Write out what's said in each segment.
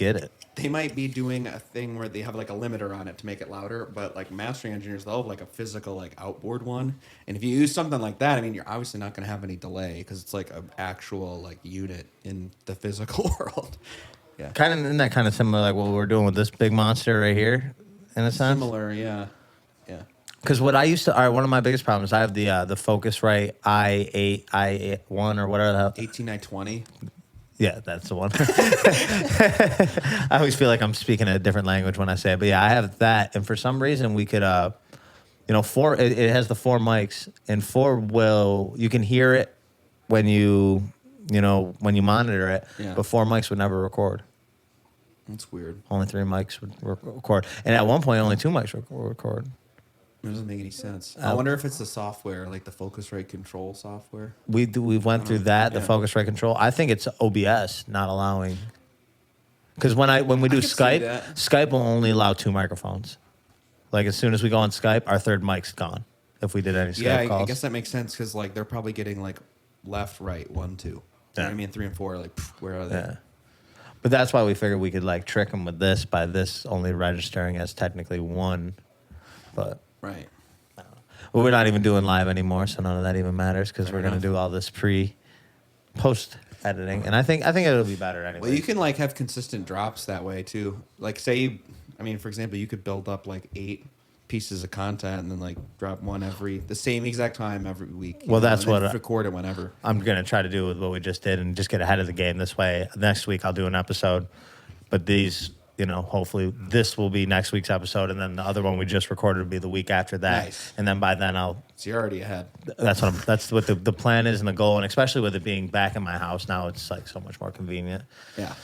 get it. They might be doing a thing where they have like a limiter on it to make it louder, but like mastering engineers, they'll have like a physical like outboard one. And if you use something like that, I mean, you're obviously not going to have any delay because it's like an actual like unit in the physical world. Yeah, Kind of, isn't that kind of similar like what we're doing with this big monster right here, in a sense? similar. Yeah, yeah. Because what I used to, all right, one of my biggest problems, I have the Focusrite I1 or whatever the hell. 18920. Yeah, that's the one. I always feel like I'm speaking a different language when I say it. But yeah, I have that. And for some reason, we could, it has the 4 mics. And 4 you can hear it when when you monitor it. Yeah. But 4 mics would never record. That's weird. Only 3 mics would record. And at one point, only 2 mics would record. It doesn't make any sense. I wonder if it's the software, like the Focusrite control software. We went through that, the Yeah. Focusrite control. I think it's OBS not allowing. Because when we do could see Skype, that. Skype will only allow 2 microphones. Like as soon as we go on Skype, our third mic's gone. If we did any Skype Yeah, calls. I guess that makes sense because like they're probably getting like left, right, 1, 2. You know what I mean? 3 and 4 are like, where are they? Yeah. But that's why we figured we could like trick them with this by this only registering as technically 1. But Right. we're not even doing live anymore, so none of that even matters because Fair we're going to enough. do all this post editing, and I think it'll be better anyway. Well, you can like have consistent drops that way too. Like say, for example, you could build up like 8 pieces of content and then like drop one the same exact time every week. Well, that's and then what record it whenever. I'm going to try to do with what we just did and just get ahead of the game this way. Next week I'll do an episode, but these, hopefully this will be next week's episode, and then the other one we just recorded will be the week after that. Nice. And then by then So you're already ahead. that's what the plan is and the goal, and especially with it being back in my house now, it's like so much more convenient. Yeah.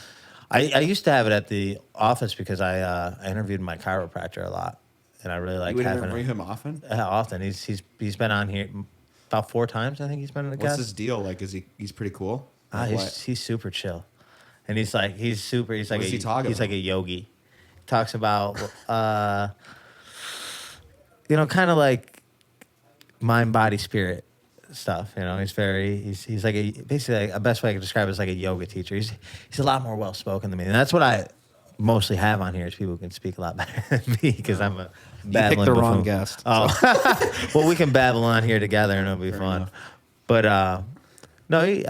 I used to have it at the office because I interviewed my chiropractor a lot, and I really like You would having interview it. him often? Often he's been on here about 4 times. I think he's been in the What's guest. his deal? Like, he's pretty cool? Like, He's super chill, and he's like What does he talk he's about? like a yogi. Talks about kind of like mind, body, spirit stuff. He's like basically a best way I could describe it is like a yoga teacher. He's a lot more well spoken than me, and that's what I mostly have on here is people who can speak a lot better than me because I'm a You babbling picked the wrong buffoon. guest. Oh, well, we can babble on here together and it'll be fun. enough. But no,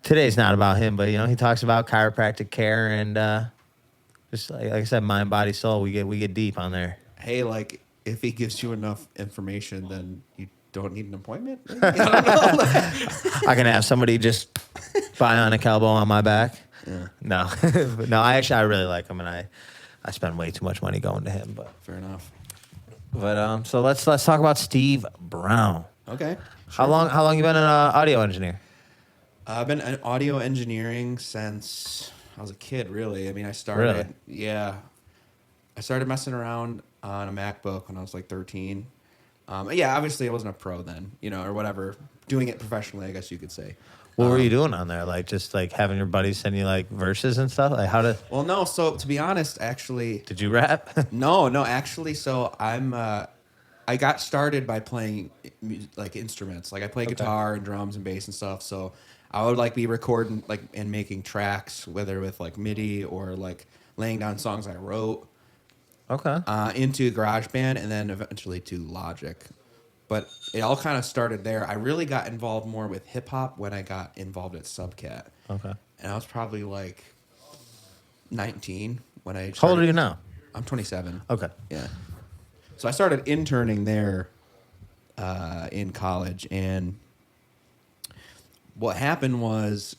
today's not about him, but he talks about chiropractic care and just like I said, mind, body, soul. We get deep on there. Hey, like, if he gives you enough information, then you don't need an appointment? Maybe? I don't know. I can have somebody just bionic elbow on my back. Yeah. No, no. I really like him, and I spend way too much money going to him. Fair enough. But so let's talk about Steve Brown. Okay. How long you been an audio engineer? I've been in audio engineering since I was a kid, really. I started, Really? Yeah. I started messing around on a MacBook when I was like 13. Yeah, obviously I wasn't a pro then, or whatever. Doing it professionally, I guess you could say. What were you doing on there? Like just like having your buddies send you like verses and stuff? Like how Well, no. So to be honest, actually, did you rap? no. Actually, so I got started by playing like instruments. Like I play guitar and drums and bass and stuff. So I would like be recording like and making tracks, whether with like MIDI or like laying down songs I wrote. Okay. Into GarageBand and then eventually to Logic. But it all kind of started there. I really got involved more with hip hop when I got involved at Subcat. Okay. And I was probably like 19 when I started. How old are you now? I'm 27. Okay. Yeah. So I started interning there in college. And what happened was,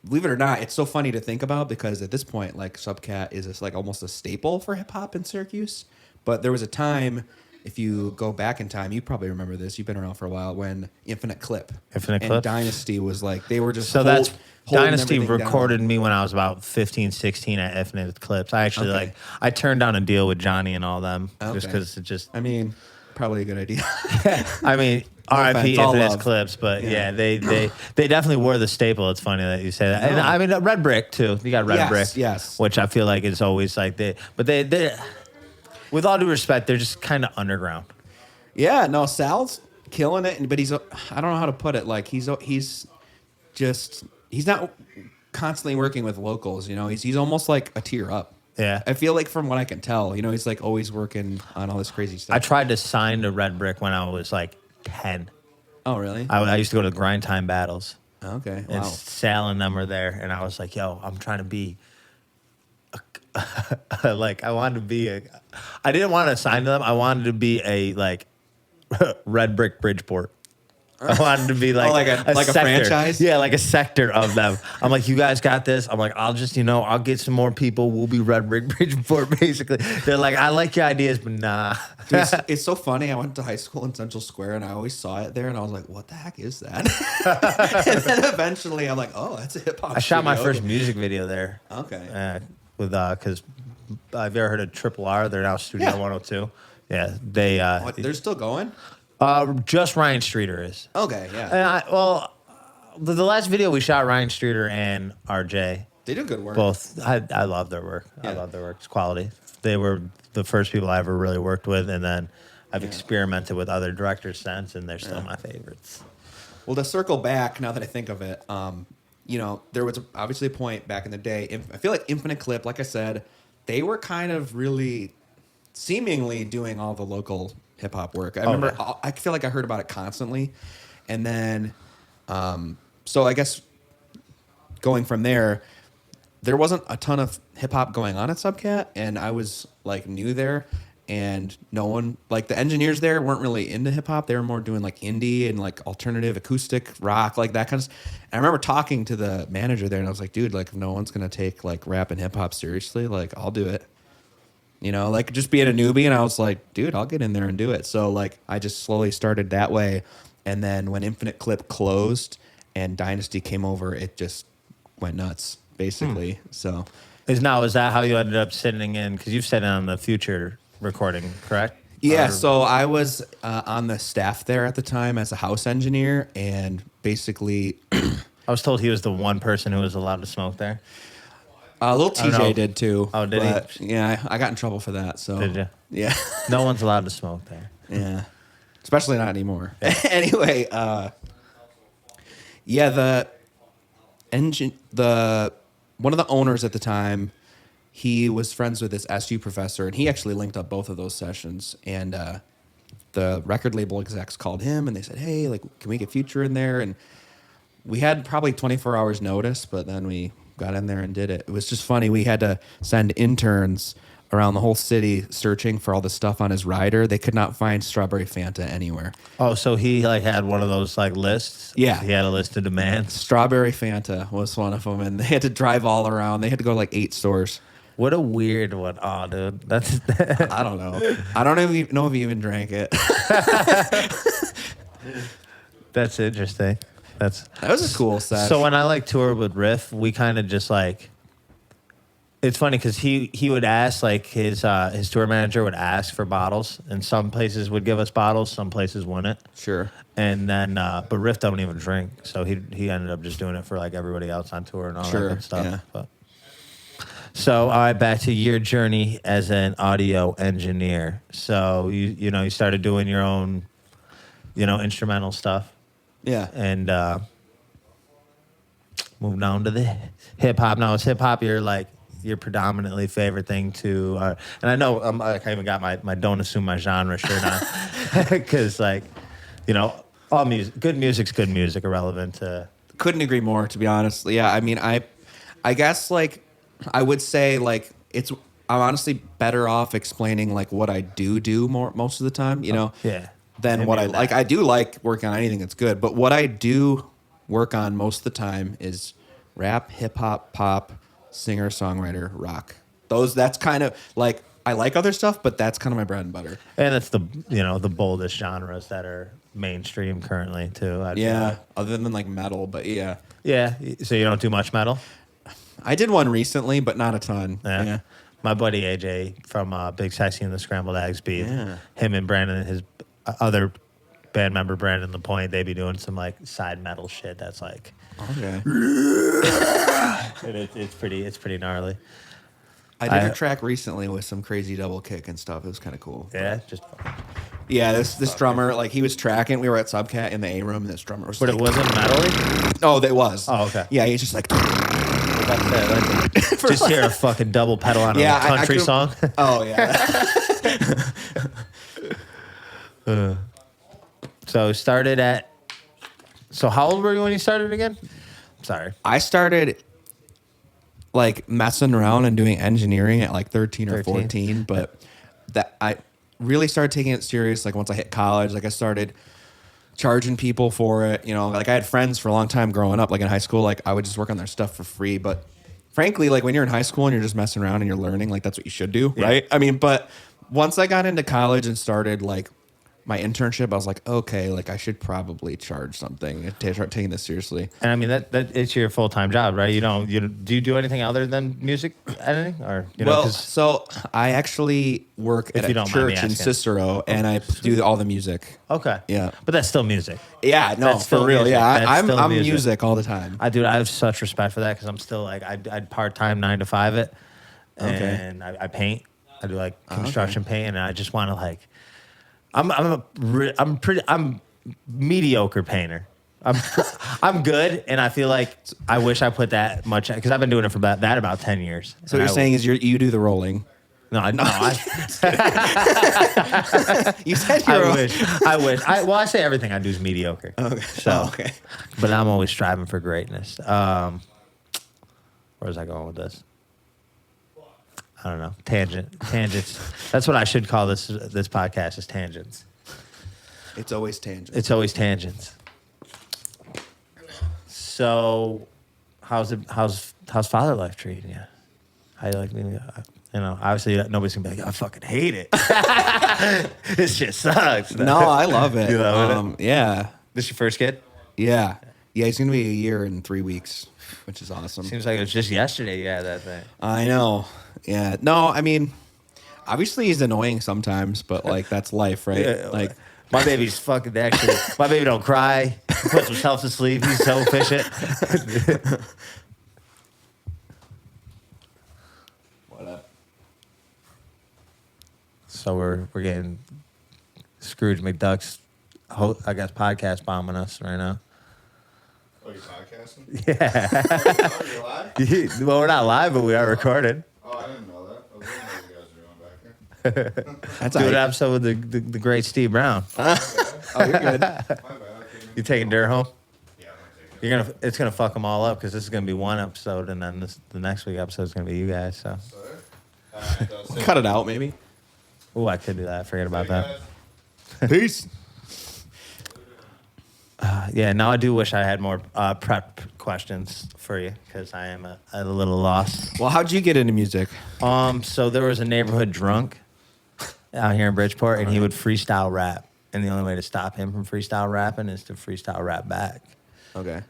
believe it or not, it's so funny to think about because at this point, like Subcat is like almost a staple for hip hop in Syracuse. But there was a time, if you go back in time, you probably remember this. You've been around for a while when Infinite Clip and Clip? Dynasty was like, they were just So that's holding Dynasty everything down. recorded me when I was about 15 16 at Infinite Clips. I actually Okay. I turned down a deal with Johnny and all them just Okay. because it just Probably a good idea. RIP offense, all Infinite love. Clips, but Yeah. they definitely were the staple. It's funny that you say that. And Red Brick too. You got Red Yes, Brick, yes. which I feel like is always like they with all due respect, they're just kind of underground. Yeah, no, Sal's killing it, but I don't know how to put it. Like he's not constantly working with locals. You know, he's almost like a tier up. Yeah. I feel like from what I can tell, you know, he's like always working on all this crazy stuff. I tried to sign to Red Brick when I was like 10. Oh, really? I used to go to grind time battles. Okay. And Wow. Sal and them were there, and I was like, "Yo, I'm trying to be, like, I wanted to be a. I didn't want to sign to them. I wanted to be a like, Red Brick Bridgeport. I wanted to be like, like a sector. franchise? Yeah, like a sector of them. I'm like, you guys got this. I'm like, I'll just, I'll get some more people. We'll be Red Brick Bridgeport, basically. They're like, I like your ideas, but nah. Dude, it's so funny. I went to high school in Central Square, and I always saw it there, and I was like, "What the heck is that?" And then eventually, I'm like, "Oh, that's a hip hop." I shot my first music video there. Okay. With because have you ever heard of Triple R? They're now Studio Yeah. 102. Yeah, they What, they're still going? just Ryan Streeter is. Okay, yeah. And the last video we shot, Ryan Streeter and RJ. They do good work. Both. I love their work. Yeah. I love their work. It's quality. They were the first people I ever really worked with, and then I've experimented with other directors since, and they're still my favorites. Well, to circle back, now that I think of it, there was obviously a point back in the day. I feel like Infinite Clip, like I said, they were kind of really seemingly doing all the local hip hop work. I remember, I feel like I heard about it constantly. And then, so I guess going from there wasn't a ton of hip hop going on at Subcat, and I was like new there. And no one, like the engineers there weren't really into hip hop. They were more doing like indie and like alternative acoustic rock, like that kind of stuff. And I remember talking to the manager there, and I was like, dude, like if no one's going to take like rap and hip hop seriously, like I'll do it. Like just being a newbie. And I was like, dude, I'll get in there and do it. So like I just slowly started that way. And then when Infinite Clip closed and Dynasty came over, it just went nuts, basically. So Is that how you ended up sitting in? Because you've sat in on the Future recording, correct? yeah, so I was on the staff there at the time as a house engineer, and basically I was told he was the one person who was allowed to smoke there. little Oh, no. TJ did too. Oh, did he? Yeah, I got in trouble for that. So Did you? Yeah, No one's allowed to smoke there. yeah, especially not anymore. Anyway, the one of the owners at the time, he was friends with this SU professor, and he actually linked up both of those sessions. And the record label execs called him, and they said, "Hey, like, can we get Future in there?" And we had probably 24 hours notice, but then we got in there and did it. It was just funny. We had to send interns around the whole city searching for all the stuff on his rider. They could not find Strawberry Fanta anywhere. Oh, so he like had one of those like lists? Yeah. He had a list of demands. Strawberry Fanta was one of them, and they had to drive all around. They had to go to like 8 stores. What a weird one. Oh, dude. That's I don't know. I don't even know if he even drank it. that's interesting. That was a cool set. So when I like toured with Riff, we kind of just like, it's funny because he would ask, like his tour manager would ask for bottles, and some places would give us bottles, some places wouldn't. Sure. And then, but Riff don't even drink, so he ended up just doing it for like everybody else on tour and all that good stuff. Yeah. But, so back to your journey as an audio engineer. So you started doing your own, instrumental stuff. Yeah. And moved on to the hip hop. Now, is hip hop your predominantly favorite thing to? And I know I even got my don't assume my genre shirt on because all music, good music's good music, irrelevant to. Couldn't agree more, to be honest. Yeah, I mean, I guess like I would say like I'm honestly better off explaining like what I do most of the time, Yeah. than what I like. I do like working on anything that's good, but what I do work on most of the time is rap, hip hop, pop, singer, songwriter, rock. That's kind of like I like other stuff, but that's kind of my bread and butter. And it's the the boldest genres that are mainstream currently too. Other than like metal, but yeah. Yeah. So you don't do much metal? I did one recently, but not a ton. Yeah. My buddy AJ from Big Sexy and the Scrambled Eggs beat. Yeah. Him and Brandon and his other band member Brandon the Point, they be doing some like side metal shit that's like Okay. it's pretty gnarly. I did a track recently with some crazy double kick and stuff. It was kind of cool. Yeah, just Yeah, this drummer, like he was tracking. We were at Subcat in the A room, and this drummer was but like, it wasn't metal. oh, that was. Oh, okay. Yeah, he's just like, fuck's that? Like, just hear a fucking double pedal on a country song. Oh yeah. So started at. So how old were you when you started again? Sorry. I started like messing around and doing engineering at like 13 or 14, but that I really started taking it serious like once I hit college. Like I started charging people for it, you know, like I had friends for a long time growing up, like in high school, like I would just work on their stuff for free. But frankly, like when you're in high school and you're just messing around and you're learning, like that's what you should do, right? I mean, but once I got into college and started like my internship, I was like, okay, like I should probably charge something and start taking this seriously. And I mean that it's your full-time job, right? Do you do anything other than music editing, or Well, so I actually work at a church in Cicero, and I do all the music. Okay, yeah, but that's still music. Yeah, no, that's for real. Music. Yeah, I'm music all the time. I have such respect for that because I'm still like I'd part-time 9 to 5 it, and I paint. I do like construction paint, and I just want to like. I'm mediocre painter. I'm good, and I feel like I wish I put that much because I've been doing it for about 10 years. So what you're saying is you do the rolling. No, I you said I wish. I say everything I do is mediocre. Okay. So, but I'm always striving for greatness. Where was I going with this? I don't know. Tangents. That's what I should call this podcast is tangents. It's always tangents. It's always tangents. So, how's father life treating you? How you like me? Obviously nobody's gonna be like, I fucking hate it. This shit sucks. No, I love it. You love it? Yeah. This your first kid? Yeah. Yeah, he's gonna be a year in 3 weeks, which is awesome. Seems like it was just yesterday you had that thing. I know. Yeah. No, I mean, obviously he's annoying sometimes, but like that's life, right? Yeah, like my baby's fucking actually. My baby don't cry. He puts himself to sleep. He's so efficient. What up? So we're getting Scrooge McDuck's, I guess, podcast bombing us right now. Oh, you're podcasting? Yeah. Oh, you're live? Well, we're not live, but we are recorded. Oh, I didn't know that. I was wondering what you guys were doing back here. That's Do an episode with the great Steve Brown. Oh, you're good. My bad. You taking Dare home? Yeah, I'm gonna take it. It's gonna fuck them all up because this is gonna be one episode, and then the next week episode is gonna be you guys. So, Cut it out, maybe. oh, I could do that. Forget about that. Peace. Yeah, now I do wish I had more prep questions for you because I am a little lost. Well, how'd you get into music? So there was a neighborhood drunk out here in Bridgeport, and he would freestyle rap. And the only way to stop him from freestyle rapping is to freestyle rap back. Okay.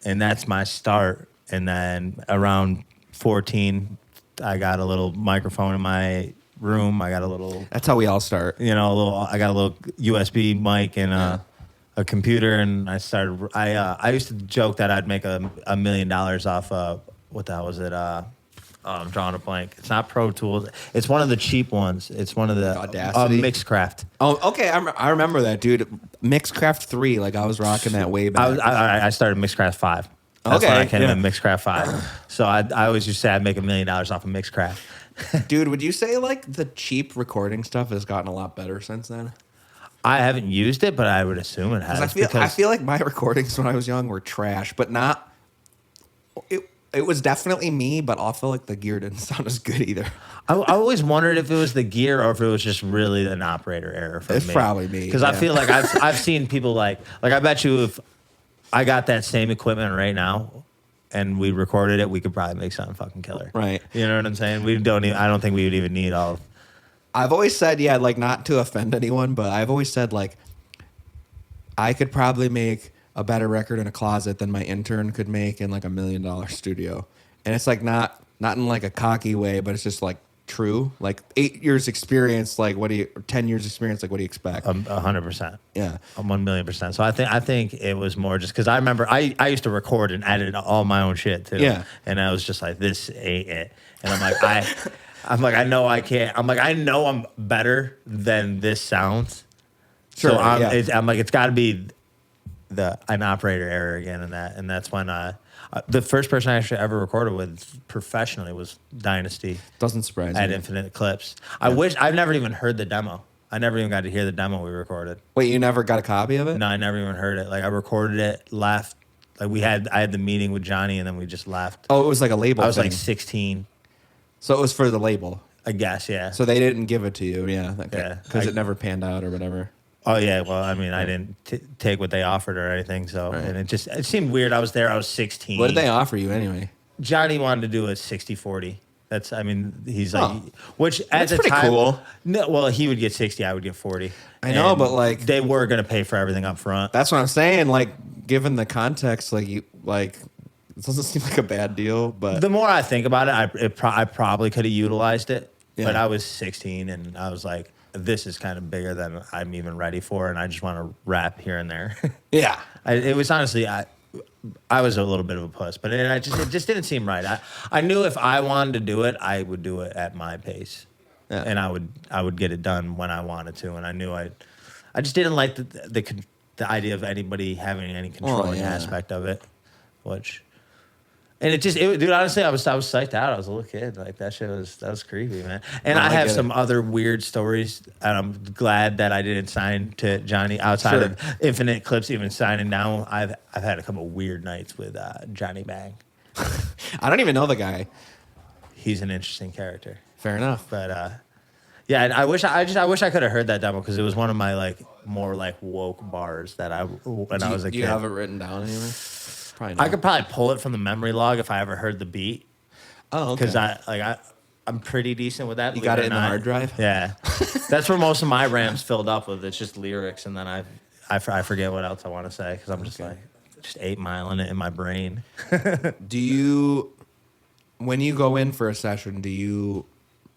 And that's my start. And then around 14, I got a little microphone in my room. I got a little, That's how we all start. I got a little USB mic and a computer. And I started, I used to joke that I'd make $1 million off what the hell was it? I'm drawing a blank. It's not Pro Tools. It's one of the cheap ones. It's one of the Audacity? Mixcraft. Oh, okay. I remember that, dude. Mixcraft 3, like I was rocking that way back. I started Mixcraft 5. That's Okay, when I came yeah. in Mixcraft 5. So I always used to say I'd make $1 million off of Mixcraft. Dude, would you say like the cheap recording stuff has gotten a lot better since then? I haven't used it, but I would assume it has. I feel like my recordings when I was young were trash, but not. It was definitely me, but I feel like the gear didn't sound as good either. I always wondered if it was the gear or if it was just really an operator error for me. It's probably me. Because I feel like I've seen people like I bet you if I got that same equipment right now and we recorded it, we could probably make something fucking killer. Right. You know what I'm saying? I don't think we would even need all. I've always said, yeah, like not to offend anyone, but I've always said like I could probably make a better record in a closet than my intern could make in like $1 million studio. And it's like not in like a cocky way, but it's just like true. Like 8 years experience, like 10 years experience, like what do you expect? 100%. Yeah. 1,000,000%. So I think it was more just because I remember I used to record and edit all my own shit too. Yeah. And I was just like, this ain't it. And I'm like, I know I can't. I'm like, I know I'm better than this sounds. Sure, So yeah. I'm like, it's got to be an operator error again in that, and that's when the first person I actually ever recorded with professionally was Dynasty Doesn't surprise at me. Infinite Clips. I've never even heard the demo. I never even got to hear the demo we recorded. Wait, you never got a copy of it? No, I never even heard it. Like I recorded it, left. Like I had the meeting with Johnny, and then we just left. Oh, it was like a label I was thing. like 16, So it was for the label. I guess. Yeah. So they didn't give it to you, yeah. Yeah. Because it never panned out or whatever. Oh yeah, well, I mean, I didn't take what they offered or anything, so Right. and it seemed weird. I was there, I was 16. What did they offer you anyway? Johnny wanted to do a 60-40. That's, I mean, he's like, Oh. which at That's the pretty time, cool. No, well, he would get 60, I would get 40. I know, And but, like- they were gonna pay for everything up front. That's what I'm saying. Like, given the context, it doesn't seem like a bad deal, but The more I think about it, I probably could have utilized it, Yeah. but I was 16 and I was like, this is kind of bigger than I'm even ready for, and I just want to rap here and there. yeah. It was honestly, I was a little bit of a puss, but it just didn't seem right. I knew if I wanted to do it, I would do it at my pace, Yeah. and I would get it done when I wanted to, and I knew I just didn't like the idea of anybody having any controlling yeah. aspect of it, which. And dude, honestly, I was psyched out. I was a little kid. Like that was creepy, man. And No, I I have get some it. other weird stories, and I'm glad that I didn't sign to Johnny outside Sure. of Infinite Clips. Even signing down, I've had a couple weird nights with Johnny Bang. I don't even know the guy. He's an interesting character, Fair enough. but yeah, and I wish I could have heard that demo because it was one of my like more like woke bars that I when I was a Do kid. you have it written down anywhere? Probably not. I could probably pull it from the memory log if I ever heard the beat. Oh, okay. Because I'm pretty decent with that. You believe got it it or in the not. hard drive? Yeah, that's where most of my RAM's filled up with. It's just lyrics, and then I forget what else I want to say because I'm just like just 8 miling it in my brain. Do you, when you go in for a session, do you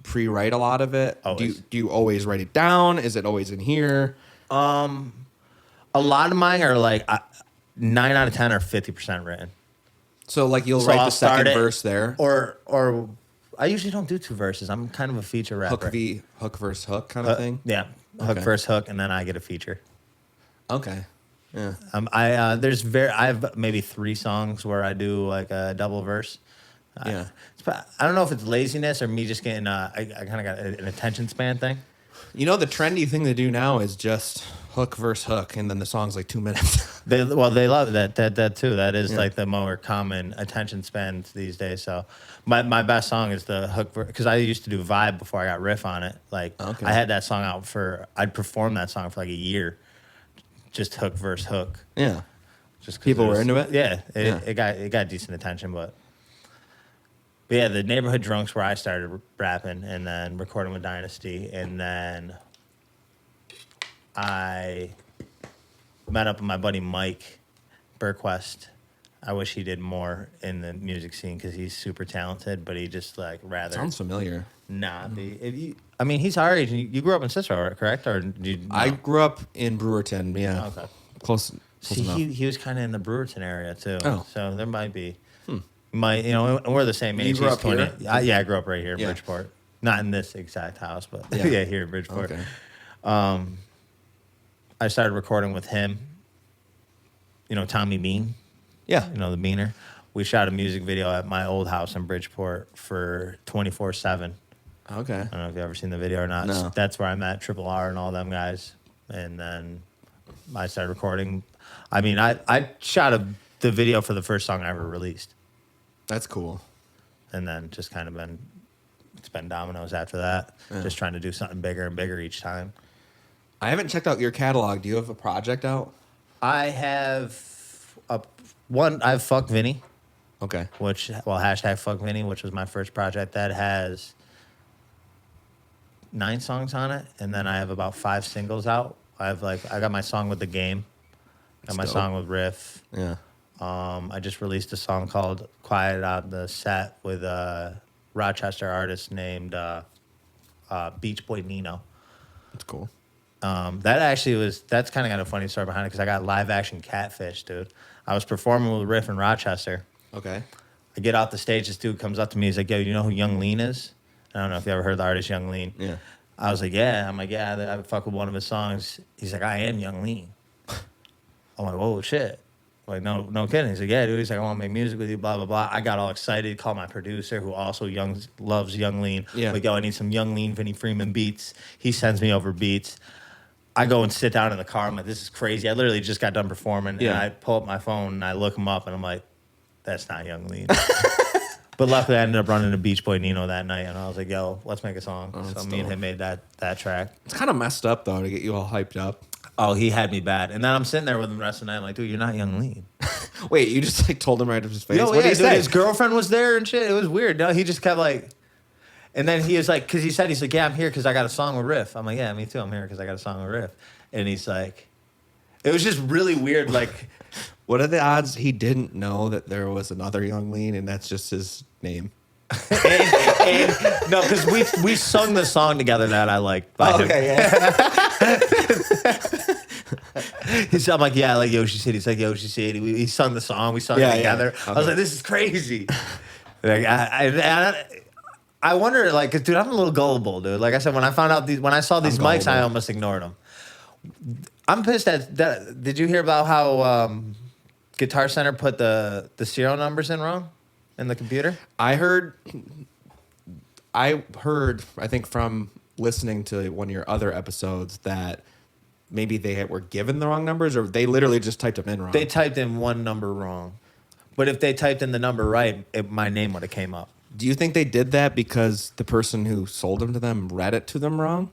pre-write a lot of it? Always. Do you always write it down? Is it always in here? A lot of mine are like 9 out of 10 are 50% written. So like you'll So write I'll the start second it, verse there. or I usually don't do 2 verses. I'm kind of a feature rapper. Hook verse hook kind of thing. Yeah, hook Okay. verse hook, and then I get a feature. Okay. Yeah. I have maybe 3 songs where I do like a double verse. Yeah. I don't know if it's laziness or me just getting. I kind of got an attention span thing. You know the trendy thing to do now is just hook verse hook, and then the song's like 2 minutes. They love that too. That is Yeah. like the more common attention span these days. So my best song is the hook because I used to do Vibe before I got riff on it. Like Okay. I had that song out I'd perform that song for like a year, just hook verse hook. Yeah. Just 'cause People were was- into it? Yeah, Yeah. it got decent attention, but yeah, the Neighborhood Drunks where I started rapping, and then recording with Dynasty, and then I met up with my buddy Mike Burquest. I wish he did more in the music scene because he's super talented, but he just like rather Sounds familiar. not be. If you, I mean, he's our age. You grew up in Cicero, correct? Or did you? I no? grew up in Brewerton. Yeah. Okay. Close See, enough. he was kind of in the Brewerton area too. Oh. So there might be. And we're the same You age. grew He's up here? Yeah, I grew up right here in Yeah. Bridgeport. Not in this exact house, but Yeah. yeah, here in Bridgeport. Okay. I started recording with him. You know, Tommy Bean, Yeah. you know, the Beaner. We shot a music video at my old house in Bridgeport for 24/7. Okay. I don't know if you've ever seen the video or not. No. That's where I met Triple R and all them guys. And then I started recording. I mean, I shot the video for the first song I ever released. That's cool. And then just kind of it's been dominoes after that. Yeah. Just trying to do something bigger and bigger each time. I haven't checked out your catalog. Do you have a project out? I have I have Fuck Vinny, Okay. hashtag Fuck Vinny, which was my first project that has 9 songs on it. And then I have about 5 singles out. I got my song with The Game. Got my dope. song with Riff. Yeah. I just released a song called Quiet on the Set with a Rochester artist named Beach Boy Nino. That's cool. That's kind of got a funny story behind it because I got live action Catfish, dude. I was performing with Riff in Rochester. Okay. I get off the stage, this dude comes up to me, he's like, yo, you know who Young Lean is? I don't know if you ever heard the artist Young Lean. Yeah. I was like, yeah. I'm like, yeah, I fuck with one of his songs. He's like, I am Young Lean. I'm like, whoa, shit. Like, no kidding. He's like, yeah, dude. He's like, I want to make music with you, blah, blah, blah. I got all excited, called my producer, who also loves Young Lean. Yeah. Like, yo, I need some Young Lean, Vinnie Freeman beats. He sends me over beats. I go and sit down in the car. I'm like, this is crazy. I literally just got done performing. Yeah. And I pull up my phone and I look him up and I'm like, that's not Young Lean. But luckily, I ended up running to Beach Boy Nino that night. And I was like, yo, let's make a song. So me and him made that track. It's kind of messed up, though, to get you all hyped up. Oh, he had me bad. And then I'm sitting there with him the rest of the night. I'm like, dude, you're not Young Lean. Wait, you just like told him right to his face? Yo, What yeah, did he dude, say? his girlfriend was there and shit. It was weird. No, he just kept like, and then he was like, because he's like, yeah, I'm here because I got a song with Riff. I'm like, yeah, me too. I'm here because I got a song with Riff. And he's like, it was just really weird. Like, What are the odds he didn't know that there was another Young Lean and that's just his name? and no, because we sung the song together that I like. By him. yeah. I'm like, yeah, I like Yoshi City. He's like Yoshi City. He sung the song. We sung Yeah, it together. yeah. I was like, this is crazy. Like, I wonder, like, 'cause, dude, I'm a little gullible, dude. Like I said, when I saw these mics, I gullible. almost ignored them. I'm pissed at that. Did you hear about how Guitar Center put the serial numbers in wrong in the computer? I heard, I think from listening to one of your other episodes that maybe they were given the wrong numbers or they literally just typed them in wrong. They typed in one number wrong. But if they typed in the number right, my name would have came up. Do you think they did that because the person who sold them to them read it to them wrong?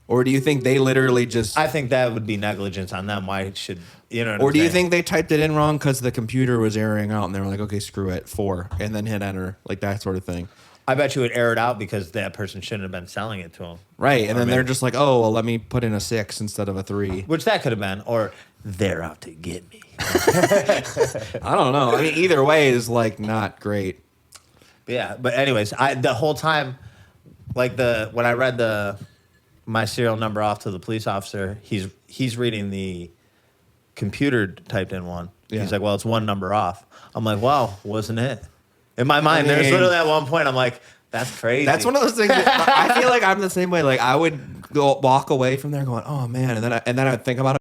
Or do you think they literally just... I think that would be negligence on them. Why should, you know what Or I'm do you saying? think they typed it in wrong because the computer was erroring out and they were like, okay, screw it, 4, and then hit enter, like that sort of thing? I bet you it aired out because that person shouldn't have been selling it to them. Right, and then maybe- they're just like, oh, well, let me put in a 6 instead of a 3. Which that could have been. Or they're out to get me. I don't know. I mean, either way is like not great. Yeah, but anyways, the whole time, like when I read my serial number off to the police officer, he's reading the computer typed in one. Yeah. He's like, well, it's one number off. I'm like, wow, wasn't it? In my mind, I there's mean- literally at one point, I'm like, that's crazy. That's one of those things. That I feel like I'm the same way. Like I would walk away from there going, "Oh man," and then I would think about it.